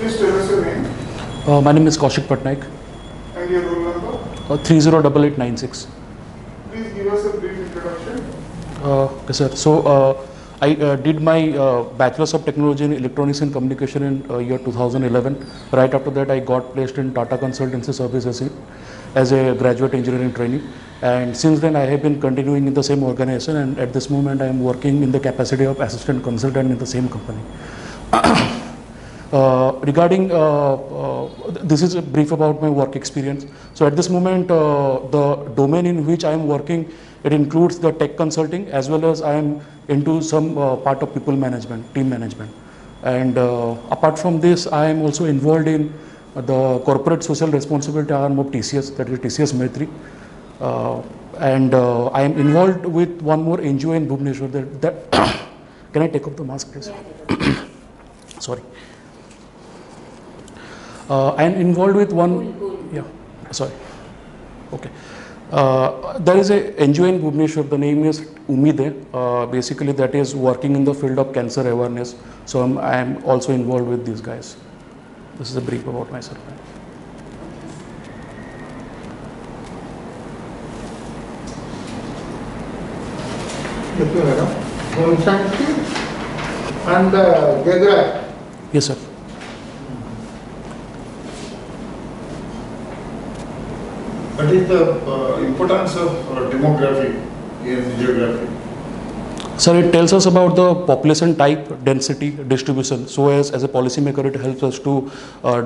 Please tell us your name My name is Kaushik Patnaik, and your roll number. 308896. Please give us a brief introduction. Okay, sir. So, I did my Bachelor's of Technology in Electronics and Communication in year 2011. Right after that, I got placed in Tata Consultancy Services as a graduate engineering trainee. And since then, I have been continuing in the same organization. And at this moment, I am working in the capacity of assistant consultant in the same company. Regarding this is a brief about my work experience. So at this moment, the domain in which I am working, it includes the tech consulting as well as I am into some part of people management, team management. And apart from this, I am also involved in the corporate social responsibility arm of TCS, that is TCS Maitri. And I am involved with one more NGO in Bhubaneswar. That can I take off the mask, please? Sorry. I am involved with one, yeah, sorry, okay. There is a NGO in Bhubaneswar, the name is Umide, basically that is working in the field of cancer awareness. So I am also involved with these guys. This is a brief about myself. Thank you, madam. Om Shanti and Geograph. Yes, sir. What is the importance of demography in geography? Sir, it tells us about the population type, density, distribution. So as a policymaker, it helps us to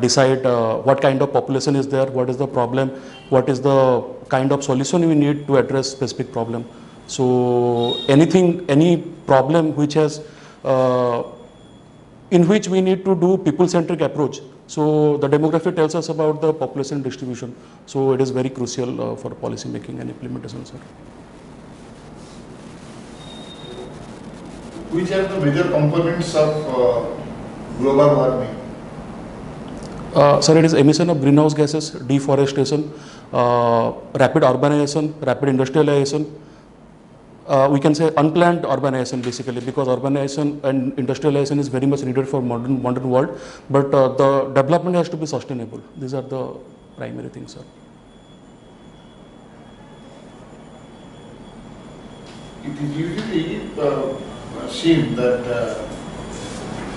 decide what kind of population is there, what is the problem, what is the kind of solution we need to address specific problem. So any problem which has, in which we need to do people-centric approach. So the demography tells us about the population distribution. So it is very crucial for policy making and implementation, sir. Which are the major components of global warming? Sir, it is emission of greenhouse gases, deforestation, rapid urbanization, rapid industrialization. We can say unplanned urbanization basically, because urbanization and industrialization is very much needed for modern world, but the development has to be sustainable. These are the primary things, sir. It is usually seen that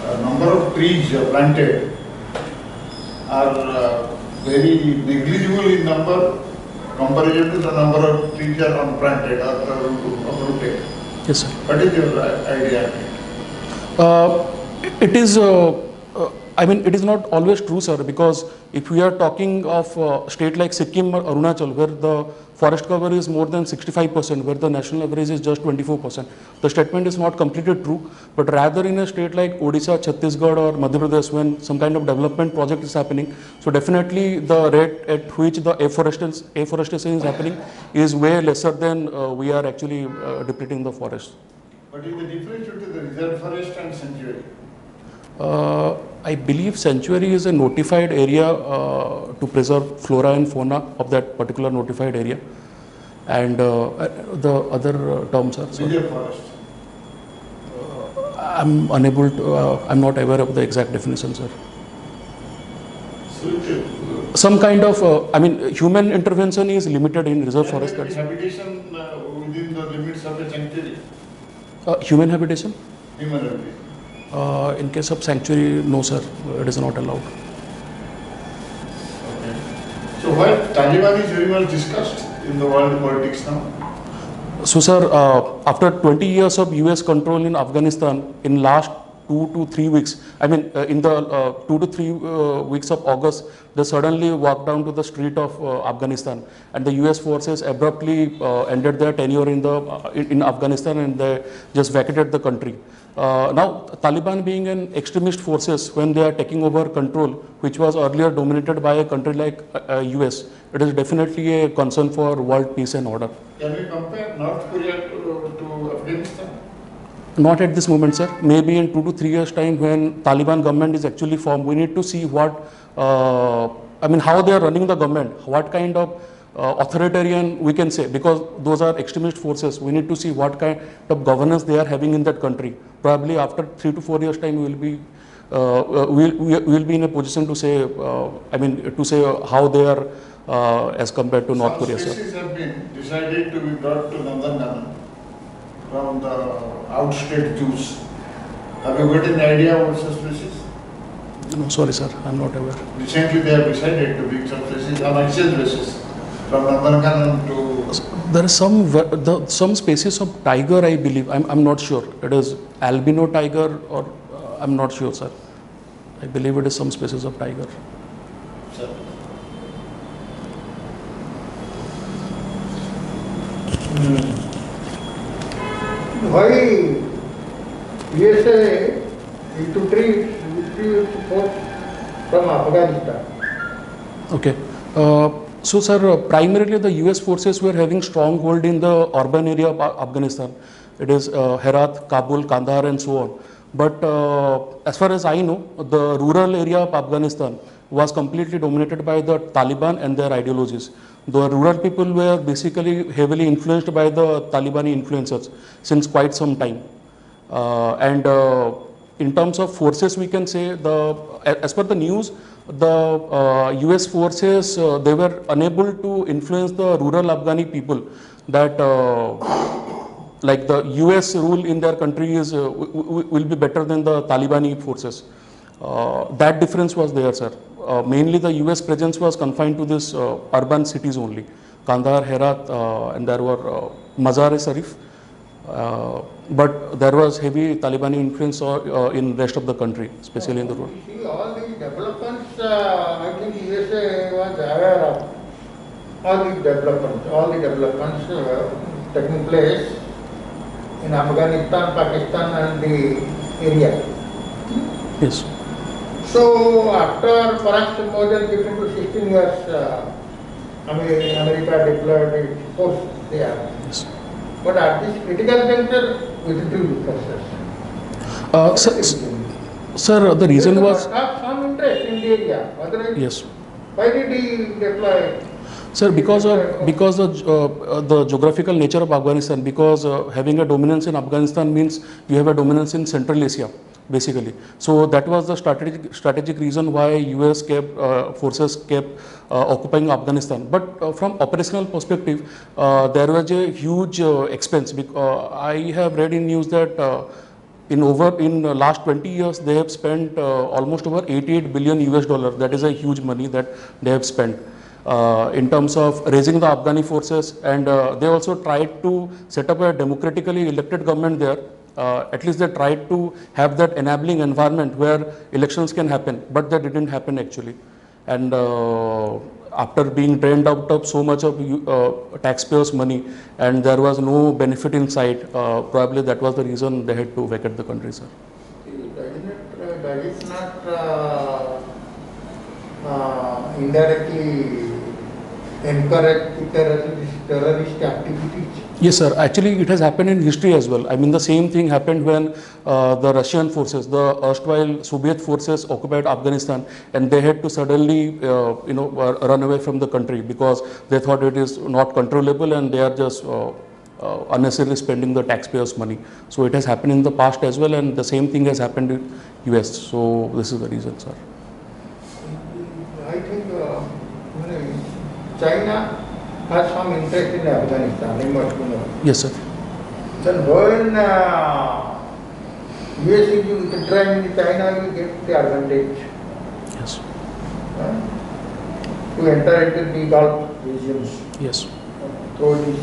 a number of trees planted are very negligible in number comparison to the number of trees are unplanted or uprooted. Yes, sir. What is your idea? It is, I mean, it is not always true, sir, because if we are talking of a state like Sikkim or Arunachal, where the forest cover is more than 65%, where the national average is just 24%, the statement is not completely true, but rather in a state like Odisha, Chhattisgarh or Madhya Pradesh, when some kind of development project is happening, so definitely the rate at which the afforestation is happening is way lesser than we are actually depleting the forest. What is the difference between the reserve forest and sanctuary? I believe sanctuary is a notified area to preserve flora and fauna of that particular notified area. And the other terms are... Reserve forest. I'm unable to, I'm not aware of the exact definition, sir. So Some kind of, I mean, human intervention is limited in reserve forest. That's habitation within the limits of the sanctuary. Human habitation? Human habitation. In case of sanctuary, no, sir, it is not allowed. Okay. So why Taliban is very much discussed in the world politics now? So, sir, after 20 years of US control in Afghanistan, in last 2 to 3 weeks, I mean, in the 2 to 3 weeks of August, they suddenly walked down to the street of Afghanistan, and the US forces abruptly ended their tenure in Afghanistan, and they just vacated the country. Now, Taliban being an extremist forces, when they are taking over control, which was earlier dominated by a country like US, it is definitely a concern for world peace and order. Can we compare North Korea to Afghanistan? Not at this moment, sir. Maybe in 2 to 3 years' time, when Taliban government is actually formed, we need to see what, I mean, how they are running the government, what kind of authoritarian we can say, because those are extremist forces. We need to see what kind of governance they are having in that country. Probably after 3 to 4 years' time, we will be we'll be in a position to say, I mean, to say how they are as compared to North Korea, Some sir. species have been decided to be brought to Nandanganan from the outstate Jews. Have you got any idea about such species? No, sorry, sir, I'm not aware. Recently they have decided to bring some species on exchange basis from Nandanganan to... There is some species of tiger, I believe. I'm not sure. It is albino tiger, or I'm not sure, sir. I believe it is some species of tiger. Sir. Why USA is to treat support from Afghanistan? Okay. So, sir, primarily the US forces were having stronghold in the urban area of Afghanistan. It is Herat, Kabul, Kandahar, and so on. But as far as I know, the rural area of Afghanistan was completely dominated by the Taliban and their ideologies. The rural people were basically heavily influenced by the Talibani influencers since quite some time. And in terms of forces, we can say, as per the news, the US forces, they were unable to influence the rural Afghani people that like the US rule in their country is will be better than the Talibani forces. That difference was there, sir. Mainly the US presence was confined to this urban cities only, Kandahar, Herat, and there were Mazar-e-Sharif. But there was heavy Talibani influence in rest of the country, especially in the rural. See, all these developments, I think USA was aware of all the developments taking place in Afghanistan, Pakistan, and the area. Yes. So, after perhaps more than 15 to 16 years, America deployed its force there. Yes. But at this critical juncture, withdrew forces. Sir, the reason was... Have some interest in the area. Otherwise, Yes. why did he deploy? Sir, because of the geographical nature of Afghanistan, because having a dominance in Afghanistan means you have a dominance in Central Asia, basically. So that was the strategic reason why US forces kept occupying Afghanistan. But from operational perspective, there was a huge expense. I have read in news that in last 20 years they have spent almost over 88 billion US dollar. That is a huge money that they have spent. In terms of raising the Afghani forces, and they also tried to set up a democratically elected government there. At least they tried to have that enabling environment where elections can happen, but that didn't happen actually. And after being drained out of so much of taxpayers' money, and there was no benefit in sight, probably that was the reason they had to vacate the country, sir. That is not indirectly encourage terrorist activities. Yes, sir. Actually, it has happened in history as well. I mean, the same thing happened when the Russian forces, the erstwhile Soviet forces occupied Afghanistan, and they had to suddenly, run away from the country because they thought it is not controllable and they are just unnecessarily spending the taxpayers' money. So it has happened in the past as well, and the same thing has happened in US. So this is the reason, sir. I think China has some interest in Afghanistan, you must know. Yes, sir. Then when US is withdrawing, China will get the advantage Yes. to enter into the Gulf regions Yes. through the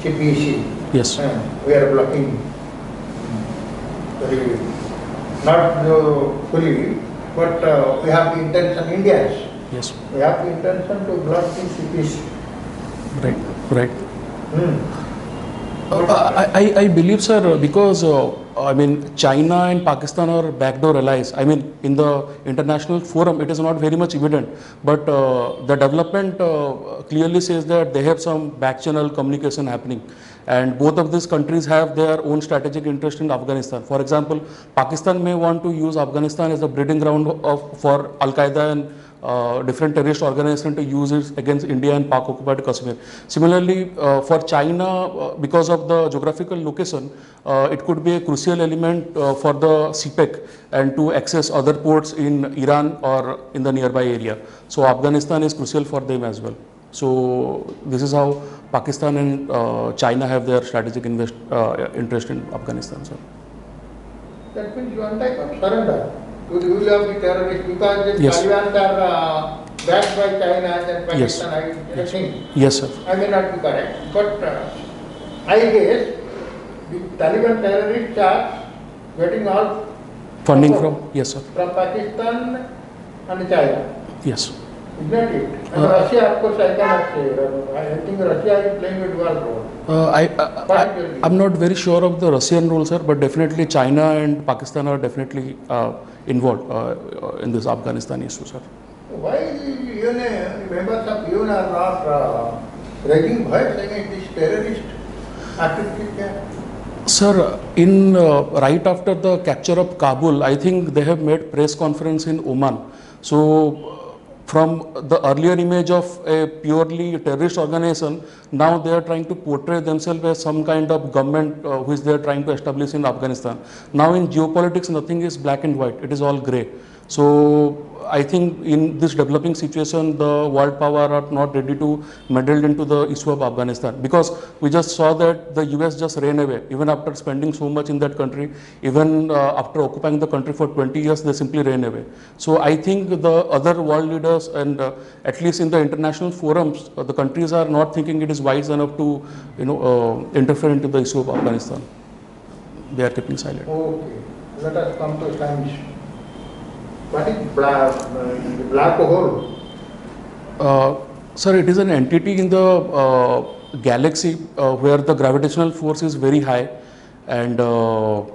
CPEC. Yes. We are blocking, not fully, but we have the intention, Indians, Yes. we have the intention to block the CPEC. Right. Right. I believe, sir, because I mean, China and Pakistan are backdoor allies. I mean, in the international forum, it is not very much evident, but the development clearly says that they have some back channel communication happening, and both of these countries have their own strategic interest in Afghanistan. For example, Pakistan may want to use Afghanistan as a breeding ground for Al Qaeda and different terrorist organizations to use it against India and Pak occupied Kashmir. Similarly, for China, because of the geographical location, it could be a crucial element for the CPEC and to access other ports in Iran or in the nearby area. So Afghanistan is crucial for them as well. So this is how Pakistan and China have their strategic interest in Afghanistan, sir. That means one type of surrender to the will of the terrorists, because the Yes. Taliban are backed by China and then Yes. Pakistan, I think. Yes, sir. I may not be correct, but I guess the Taliban terrorists are getting all Funding support from? Yes, sir. from Pakistan and China, Yes. isn't it? And Russia, of course, I cannot say. I think Russia is playing a dual role. I'm not very sure of the Russian role, sir, but definitely China and Pakistan are definitely involved in this Afghanistan issue, sir. Why the members of UN are not raising voice against this terrorist activity there? Sir, in right after the capture of Kabul, I think they have made press conference in Oman. So from the earlier image of a purely terrorist organization, now they are trying to portray themselves as some kind of government which they are trying to establish in Afghanistan. Now in geopolitics, nothing is black and white, it is all grey. So I think in this developing situation, the world power are not ready to meddle into the issue of Afghanistan, because we just saw that the US just ran away. Even after spending so much in that country, even after occupying the country for 20 years, they simply ran away. So I think the other world leaders and at least in the international forums, the countries are not thinking it is wise enough to interfere into the issue of Afghanistan. They are keeping silent. Okay, let us come to science. What is the black hole? Sir, it is an entity in the galaxy where the gravitational force is very high, and the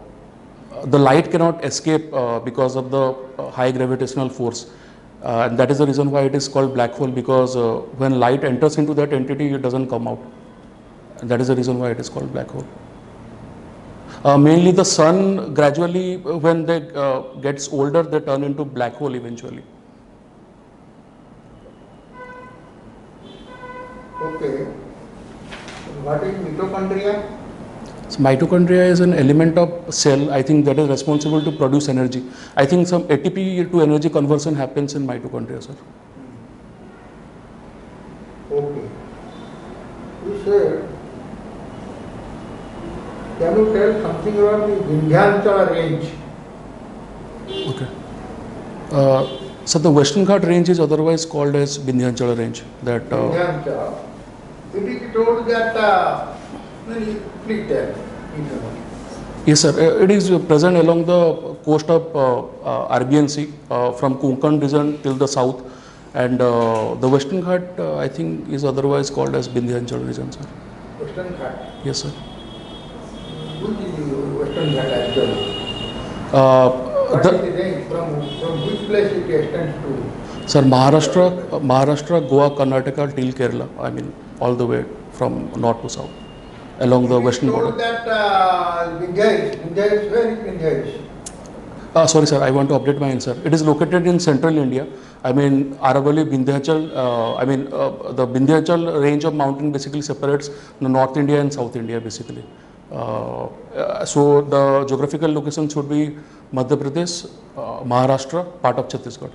light cannot escape because of the high gravitational force. And that is the reason why it is called black hole, because when light enters into that entity, it doesn't come out. And that is the reason why it is called black hole. Mainly the sun, gradually when they gets older, they turn into black hole eventually. Okay. What is mitochondria? So mitochondria is an element of cell, I think, that is responsible to produce energy. I think some ATP to energy conversion happens in mitochondria, sir. Okay. You said, can you tell something about the Vindhyachal range? Okay. So the Western Ghat range is otherwise called as Vindhyachal range. That Vindhyachal. It is told that, please tell. yes, sir. It is present along the coast of Arabian Sea from Konkan region till the south, and the Western Ghat I think is otherwise called as Vindhyachal region, sir. Western Ghat. Yes, sir. Which is the Western Ghat actually? What is the range? From which place it extends to? Sir, Maharashtra, Goa, Karnataka till Kerala. I mean, all the way from north to south, along the western told border. that Vindhyach, where is Vindhyach? Sorry, sir, I want to update my answer. It is located in central India. I mean, Aravalli, Vindhyachal, the Vindhyachal range of mountain basically separates the North India and South India basically. So the geographical location should be Madhya Pradesh, Maharashtra, part of Chhattisgarh.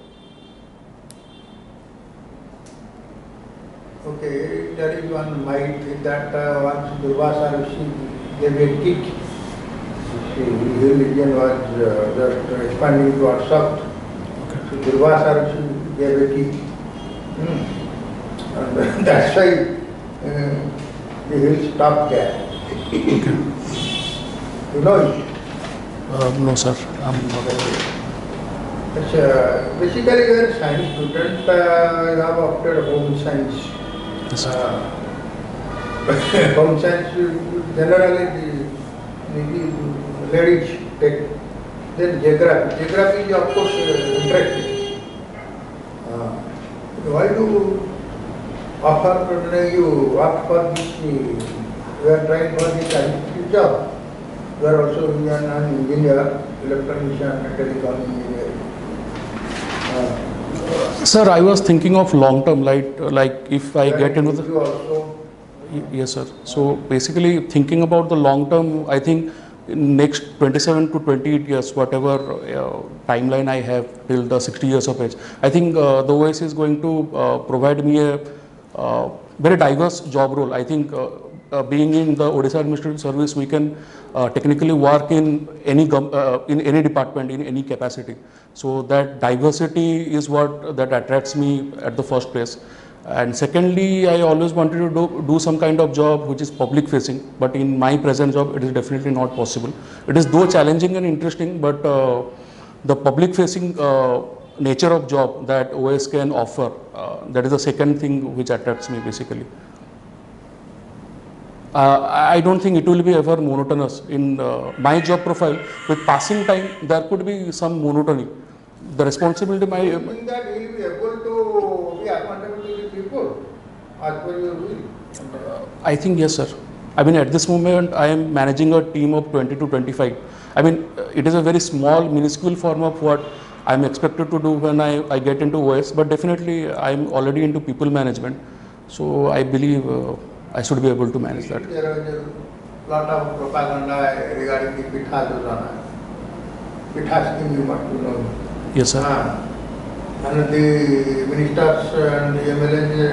Okay, there is one myth that once Durvasa Rishi gave a kick. The religion was just expanding towards south. So Durvasa Rishi gave a kick. And that's why the hill stopped there. You know it? No, sir. It's basically you are a science student, you have opted home science. Yes, sir. Home science, generally the ladies take. Then geography. Geography is of course interesting. Why do you offer, you opt for this, you are trying for this scientific job? You are also an engineer, electrician, telecom engineer. Sir, I was thinking of long term, like if I get into the. You also. Yes, sir. So basically, thinking about the long term, I think in next 27 to 28 years, whatever timeline I have till the 60 years of age, I think the OS is going to provide me a very diverse job role. I think being in the Odisha Administrative Service, we can technically work in any department, in any capacity. So that diversity is what that attracts me at the first place. And secondly, I always wanted to do some kind of job which is public facing, but in my present job, it is definitely not possible. It is though challenging and interesting, but the public facing nature of job that OS can offer, that is the second thing which attracts me basically. I don't think it will be ever monotonous. In my job profile, with passing time, there could be some monotony. The responsibility Do you think that you will be able to be accountable to the people as per your will? I think yes, sir. I mean, at this moment, I am managing a team of 20 to 25. I mean, it is a very small, minuscule form of what I am expected to do when I get into OS, but definitely I am already into people management. So I believe I should be able to manage that. There is a lot of propaganda regarding the Pitha Yojana. Pitha scheme you must know. Yes, sir. And the ministers and the MLAs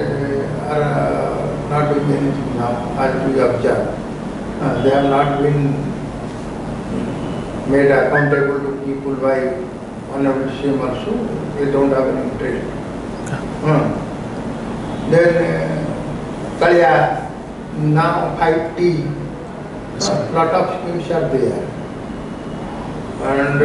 are not doing anything now, as we observe. They have not been made accountable to people by honorable CM also. They don't have any interest. Then Kalya, now 5T, lot of schemes are there. And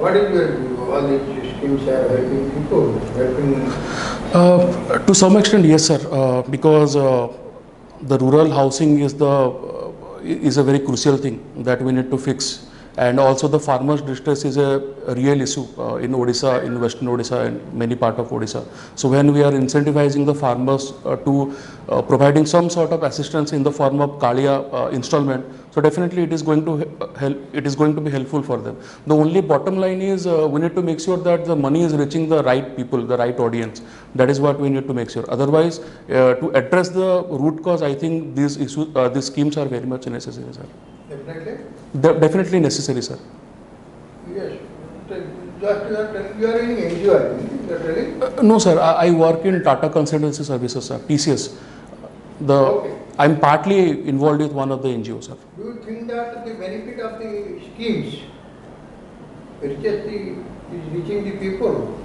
what is your view? All these schemes are helping people, helping. To some extent, yes, sir. Because the rural housing is a very crucial thing that we need to fix, and also the farmers' distress is a real issue in Odisha, in Western Odisha, and many parts of Odisha. So when we are incentivizing the farmers to providing some sort of assistance in the form of Kaliya installment, so definitely it is going to help. It is going to be helpful for them. The only bottom line is we need to make sure that the money is reaching the right people, the right audience. That is what we need to make sure. Otherwise, to address the root cause, I think these issues, these schemes are very much necessary, sir. Definitely? Definitely necessary, sir. Yes. Just you are in NGO, I think. You are telling? No, sir. I work in Tata Consultancy Services, sir. TCS. Okay. I'm partly involved with one of the NGOs, sir. Do you think that the benefit of the schemes is reaching the people?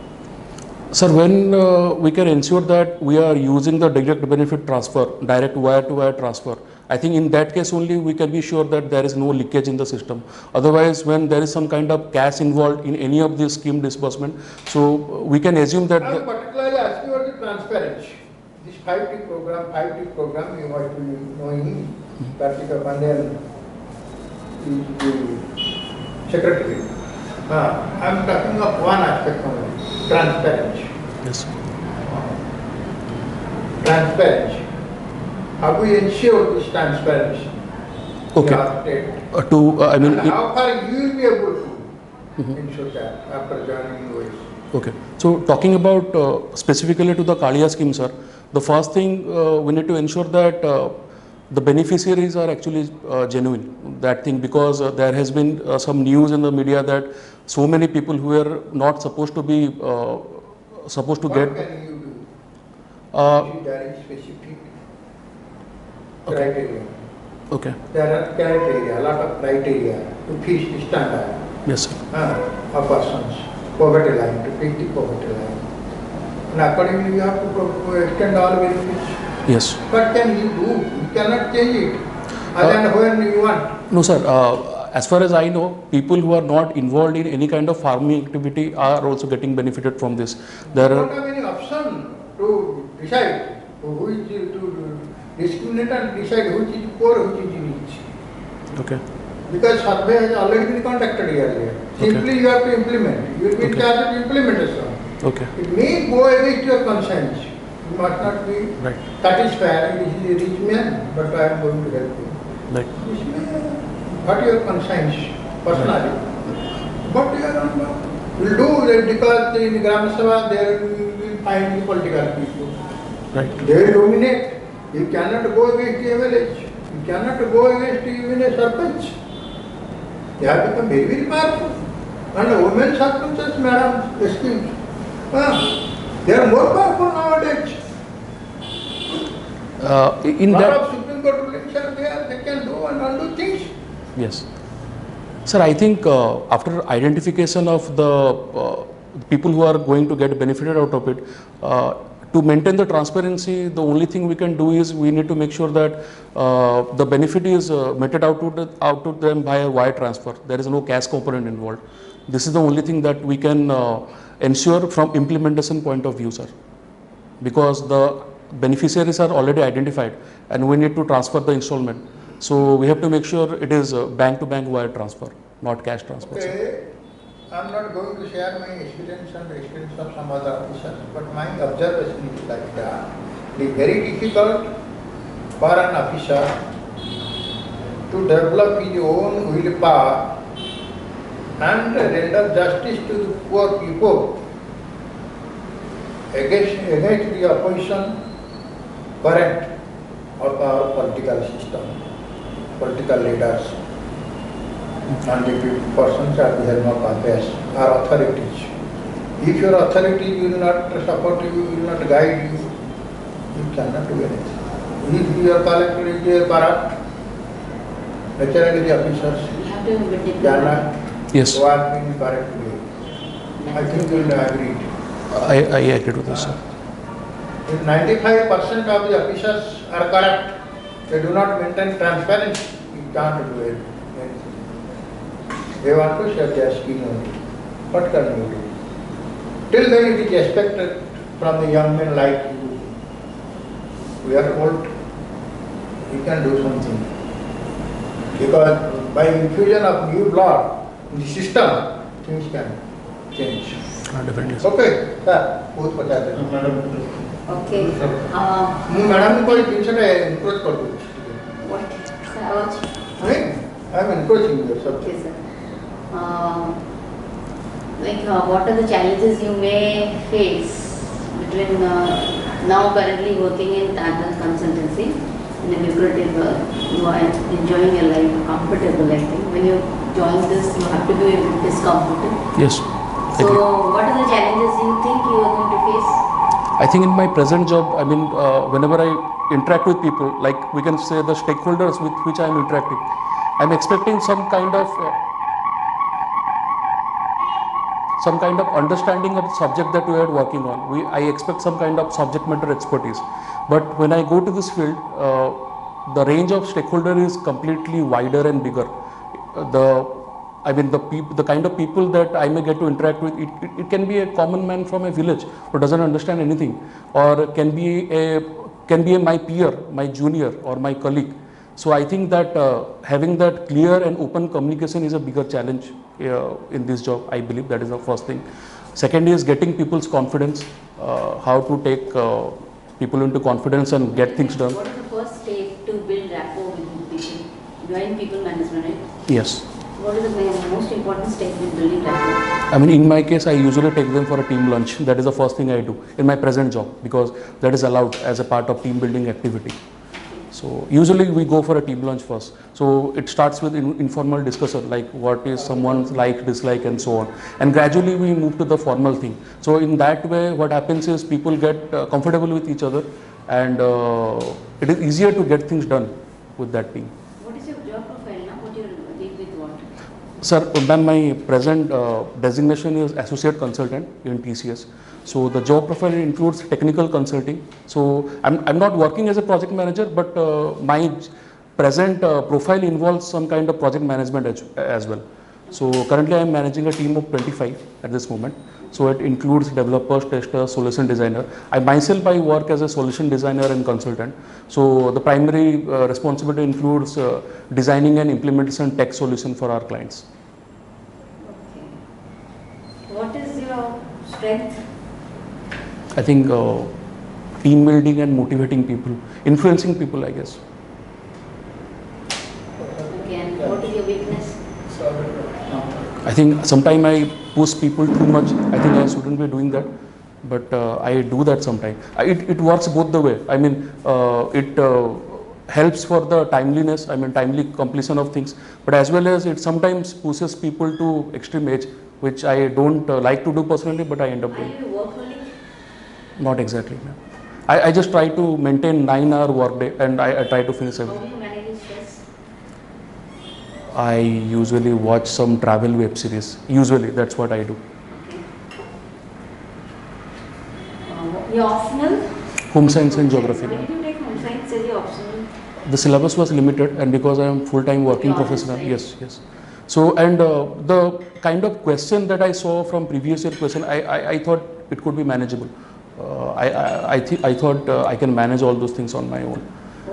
Sir, when we can ensure that we are using the direct benefit transfer, direct wire-to-wire transfer, I think in that case only we can be sure that there is no leakage in the system. Otherwise, when there is some kind of cash involved in any of these scheme disbursement, so we can assume that. I am particularly asking about the transparency. This 5T program, you must be knowing, Kartika Pandyan is the secretary. I am talking of one aspect only, transparency. Yes. Transparency. How do you ensure this transparency? Okay. I mean, how far you will be able to ensure that after joining OS? Okay. So talking about specifically to the Kaliya scheme, sir, the first thing we need to ensure that the beneficiaries are actually genuine. That thing, because there has been some news in the media that so many people who are not supposed to be supposed to get. What can you do? There is specific criteria. Okay. There are criteria, a lot of criteria to fix the standard Yes, sir. of persons, poverty line, to fix the poverty line. And accordingly, you have to extend all benefits. Yes. What can you do? You cannot change it. And when you want. No, sir. As far as I know, people who are not involved in any kind of farming activity are also getting benefited from this. There You are. don't have any option to decide who is to discriminate and decide which is poor, which is rich. Okay. Because survey has already been conducted earlier. Simply you have to implement. You will be in Okay. charge of implementation. Okay. It may go against your conscience. You must not be Right. satisfied. This is a rich man, but I am going to help you. Right. This may hurt your conscience personally. But you are not. Will do that because in Gram Sabha there will find the political people. Right. They will dominate. You cannot go against a village. You cannot go against even a sarpanch. They have become very, very powerful. And women sarpanches, madam, excuse. They are more powerful nowadays. In Lot that, of Supreme Court rulings are there. They can do and undo things. yes. Sir, I think after identification of the people who are going to get benefited out of it, to maintain the transparency, the only thing we can do is we need to make sure that the benefit is meted out to them by a wire transfer. There is no cash component involved. This is the only thing that we can ensure from implementation point of view, sir. Because the beneficiaries are already identified and we need to transfer the installment. So we have to make sure it is bank-to-bank wire transfer, not cash transfer. sir. Okay, I'm not going to share my experience and the experience of some other officers, but my observation is like that. It is very difficult for an officer to develop his own willpower and render justice to the poor people against the opposition current of our political system, political leaders. And the persons at the helm of affairs are authorities. If your authority will not support you, will not guide you, you cannot do anything. If your collector is corrupt, naturally the officers You have to be cannot Yes, work in correct way. I think you will agree. I agree with this, sir. If 95% of the officers are corrupt, they do not maintain transparency, you can't do it. They want to share their skin only. What can you do? Till then it is expected from the young men like you. We are old, we can do something. Because by infusion of new blood in the system, things can change. Definitely, sir. Okay, sir, बहुत पता है। Madam, Okay. मैं madam को एक दिन से encourage कर दूँ। What? Saroj? नहीं, I am encouraging you sir. Okay, sir. What are the challenges you may face between now currently working in Tata Consultancy in a lucrative, you are enjoying your life, comfortable, I think. When you join this, you have to be discomforted. Yes, So, agree. what are the challenges you think you are going to face? I think in my present job, I mean, whenever I interact with people, like we can say the stakeholders with which I am interacting, I'm expecting some kind of understanding of the subject that we are working on. I expect some kind of subject matter expertise. But when I go to this field, the range of stakeholder is completely wider and bigger. The kind of people that I may get to interact with, it can be a common man from a village who doesn't understand anything, or can be my peer, my junior, or my colleague. So I think that having that clear and open communication is a bigger challenge in this job. I believe that is the first thing. Second is getting people's confidence, how to take people into confidence and get things done. What is the first step to build rapport with people? Join people management, right? Yes. What is the most important step in building rapport? I mean, in my case, I usually take them for a team lunch. That is the first thing I do in my present job, because that is allowed as a part of team building activity. So usually we go for a team lunch first. So it starts with informal discussion, like what is someone's like, dislike, and so on. And gradually we move to the formal thing. So in that way, what happens is people get comfortable with each other, and it is easier to get things done with that team. What is your job profile now? What you deal with what? Sir, ma'am, my present designation is associate consultant in TCS. So the job profile includes technical consulting. So I'm not working as a project manager, but my present profile involves some kind of project management as well. So currently I'm managing a team of 25 at this moment. So it includes developers, testers, solution designer. I work as a solution designer and consultant. So the primary responsibility includes designing and implementation tech solution for our clients. Okay. What is your strength? I think team building and motivating people, influencing people, I guess. Okay, and what is your weakness? I think sometimes I push people too much. I think I shouldn't be doing that, but I do that sometimes. It works both the way. I mean, it helps for the timeliness, I mean timely completion of things, but as well as it sometimes pushes people to extreme edge, which I don't like to do personally, but I end up Are doing. you a workaholic? Not exactly. No. I just try to maintain 9-hour workday, and I try to finish How everything. do you manage your stress? I usually watch some travel web series. Usually, that's what I do. Okay. Your optional? Home science and geography. Why did you take home science as your optional? The syllabus was limited, and because I am full-time working You're honest, professional, right? yes. So, and the kind of question that I saw from previous year question, I thought it could be manageable. I thought I can manage all those things on my own.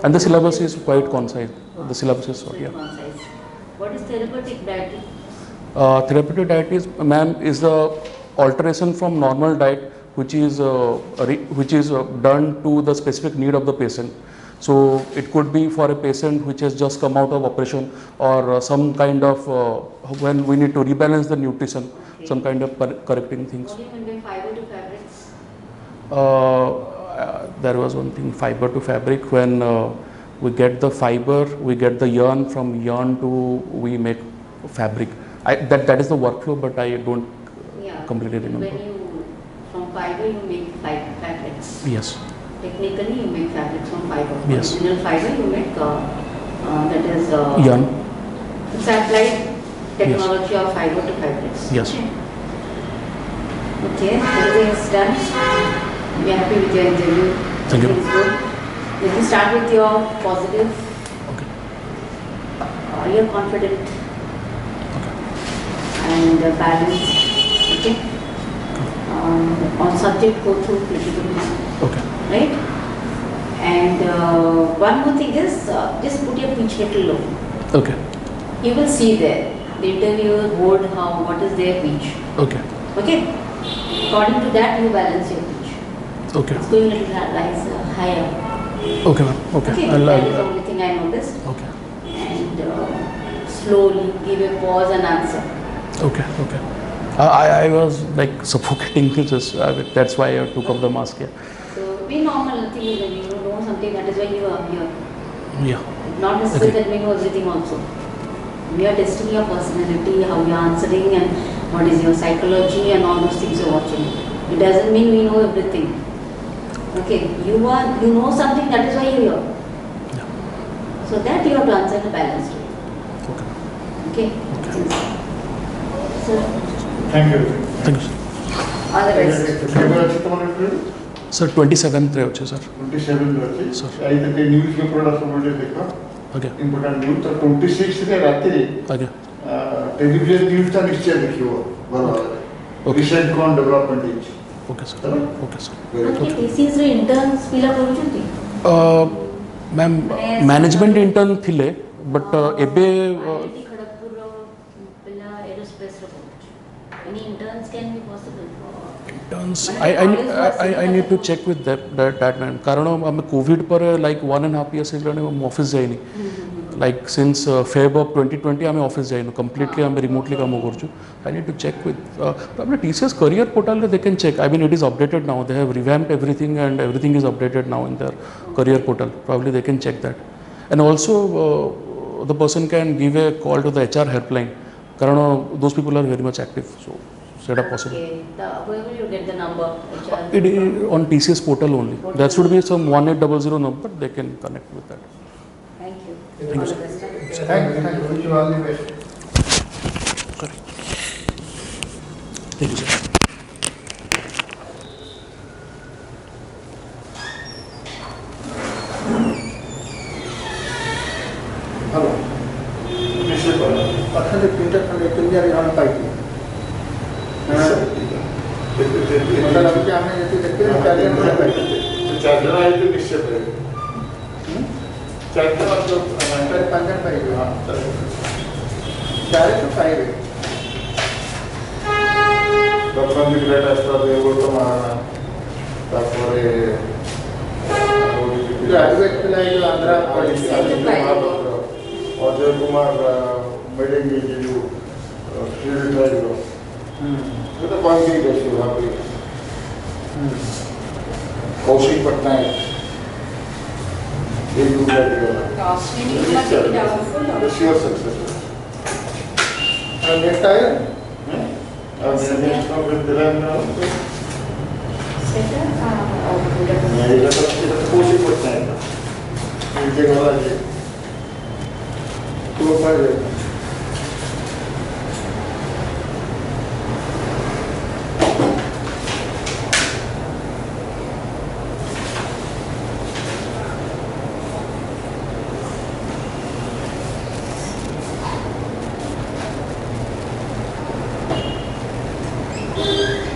And the syllabus is quite concise. The syllabus is short, yeah. Concise. What is therapeutic diet? Therapeutic diet is, ma'am, is the alteration from normal diet, which is done to the specific need of the patient. So it could be for a patient which has just come out of operation, or some kind of when we need to rebalance the nutrition, Okay. some kind of correcting things. What do you mean by fiber to fabrics? There was one thing, fiber to fabric, when we get the fiber, we get the yarn, from yarn to we make fabric. That is the workflow, but I don't Yeah. completely remember. When you, from fiber you make fabrics. Yes. Technically you make fabrics from fiber. Yes. Original fiber you make, that is Yarn. it's applied technology of fiber to fabrics. Yes. Okay, everything is done. We are happy with your interview. Thank you. Everything is good. Let me start with your positive. Okay. You're confident and balanced. Okay. On subject, go through critical mind. Okay. Right? And one more thing is, just put your pitch little low. Okay. You will see there, the interviewer board, what is their pitch. Okay. Okay? According to that, you balance your pitch. Okay. It's going a little rise higher. Okay, ma'am. Okay. Okay? I'll- That is the I'll- only thing I noticed. Okay. And slowly give a pause and answer. Okay. Okay. I was like suffocating. Just that's why I took off the mask. Yeah. So be normal, nothing is when you know something, that is why you are here. Yeah. Not necessarily Okay. that we know everything also. We are testing your personality, how you are answering, and what is your psychology, and all those things you are watching. It doesn't mean we know everything. Okay, you know something, that is why you are here. Yeah. So that you have to answer in a balanced way. Okay. Okay? So, Thank you. Thank you, sir. all the best. କେବେ ଅଛି ତମର interview? Sir, 27th ରେ ଅଛି, sir. 27 ଅଛି। Sir. ଏଇଟା ଟିକେ news ପେପରଟା ସବୁବେଳେ ଦେଖ। Okay. Important news. ତ 26 ରେ ରାତିରେ Okay. ଟେଲିଭିଜନ ନ୍ୟୁଜ୍ଟା ନିଶ୍ଚୟ ଦେଖିବ ଭଲ ଭାବରେ। Okay. ରିସେଣ୍ଟ କ'ଣ ଡେଭଲପମେଣ୍ଟ ହେଇଛି। Okay, sir. ହେଲା? Okay, sir. Okay, TCS ରେ interns ପିଲା କରୁଛନ୍ତି? ମ୍ୟାମ୍ ମ୍ୟାନେଜମେଣ୍ଟ ଇଣ୍ଟର୍ନ ଥିଲେ, ବଟ୍ ଏବେ IIT ଖଡଗପୁରର ପିଲା aerospace ର କରୁଛି। Any interns can be possible? I need to check with that man. କାରଣ ଆମେ କୋଭିଡ଼ ପରେ like 1.5 years ହେଇଗଲାଣି ମୁଁ ଅଫିସ୍ ଯାଇନି। Like since Feb of 2020 ଆମେ ଅଫିସ୍ ଯାଇନୁ, completely ଆମେ remotely କାମ କରୁଛୁ। I need to check with આપણે TCS career portal ରେ they can check. I mean it is updated now. They have revamped everything and everything is updated now in their career portal. Probably they can check that. And also the person can give a call to the HR helpline. କାରଣ those people are very much active. So ସେଇଟା possible. Okay, where will you get the number? HR? It is on TCS portal only. There should be some 1800 number. They can connect with that. Thank you. Thank you, All sir. the best. Thank you. Wish you all the best. Thank you, sir. Hello. ନିଶ୍ଚୟ କର। ଅଛନ୍ତି ତିନିଟା ଖଣ୍ଡେ ତିନିଟା ଜଣ ପାଇଛି। ମୋତେ ଲାଗୁଛି ଆମେ ଯେତିକି ଦେଖିଲେ 4 ଜଣ ଖଣ୍ଡେ ପାଇଛୁ। 4 ଜଣ ହେଇଥିଲେ ନିଶ୍ଚୟ ପାଇବେ। 4 ଜଣ ତ 4-5 ଜଣ ପାଇଛୁ। ହଁ, 4 ଜଣ। 4 ତ ପାଇବେ। ଦକ୍ଷିଣ ଗ୍ରେଟ୍ ଆଷ୍ଟ୍ରା ଦେବବ୍ରତ ମହାରଣା, ତାପରେ ଗ୍ରାଜୁଏଟ୍ ପିଲା ଏଇ ଯେଉଁ ଆନ୍ଧ୍ରା ମହାପାତ୍ର, ଅଜୟ କୁମାର ମେଡିଙ୍ଗି ଯେଉଁ ଫିଲ୍ଡ ଡ୍ରାଇଭର, वो तो कौन सी जैसे वहाँ पे कौशिक पटनायक ये भी उठा दिया श्योर सक्सेस नेक्स्ट आया अब नेक्स्ट में तेलंगाना ये तो कौशिक पटनायक इनके वाला ये तो पर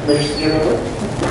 next year